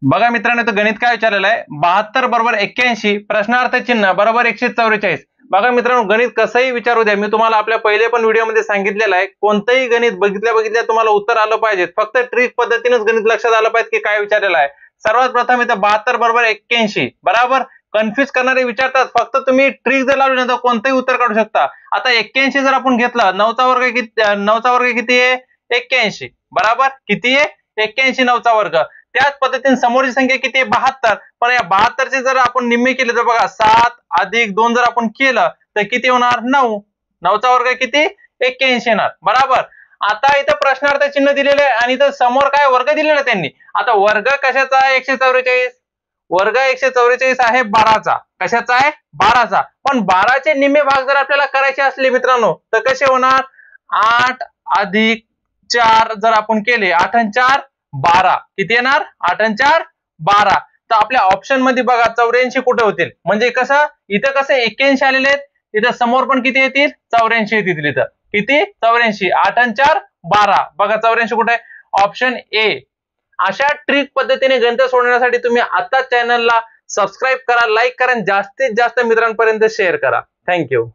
बघा मित्रांनो, तो गणित काय विचारलेलं आहे, 72 बरोबर 81 प्रश्नार्थ चिन्ह बरोबर 144. बघा मित्रांनो, गणित कसंही विचारू द्या, मी तुम्हाला आपल्या पहिले पण व्हिडिओमध्ये सांगितलेलं आहे, कोणतंही गणित बघितल्या तुम्हाला उत्तर आलं पाहिजे, फक्त ट्रिक पद्धतीनेच गणित लक्षात आलं पाहिजे की काय विचारलेलं आहे. सर्वात प्रथम इथं 72 बरोबर 81 बरोबर. कन्फ्युज करणारे विचारतात, फक्त तुम्ही ट्रिक जर लावली ना तर कोणतंही उत्तर काढू शकता. आता 81 जर आपण घेतलं, 9चा वर्ग किती, 9चा वर्ग किती आहे 81 बरोबर. किती आहे 81, 9चा वर्ग. त्याच पद्धतीने समोरची संख्या किती आहे 72. पण या 72 चे जर आपण निम्मे केले तर बघा 7 अधिक 2 जर आपण केलं तर किती होणार 9. 9चा वर्ग किती 81 येणार बरोबर. आता इथं प्रश्नार्थ चिन्ह दिलेले आहे आणि इथं समोर काय वर्ग दिलेला त्यांनी. आता वर्ग कशाचा आहे 144. वर्ग 144 आहे 12चा. कशाचा आहे 12चा. पण 12चे निम्मे भाग जर आपल्याला करायचे असले मित्रांनो तर कसे होणार 8 अधिक 4 जर आपण केले 8 आणि 4 12 किती येणार 8 आणि 4 12. तर आपल्या ऑप्शन मध्ये बघा 84 कुठे होतील, म्हणजे कसं इथं कसं 81 आलेले आहेत, इथं समोर पण किती येतील 84 येतील. इथं किती 84, 8 आणि 4 12. बघा 84 कुठे आहे ऑप्शन ए. अशा ट्रिक पद्धतीने गणित सोडवण्यासाठी तुम्ही आता चॅनलला सबस्क्राईब करा, लाईक करा आणि जास्तीत जास्त मित्रांपर्यंत शेअर करा. थँक्यू.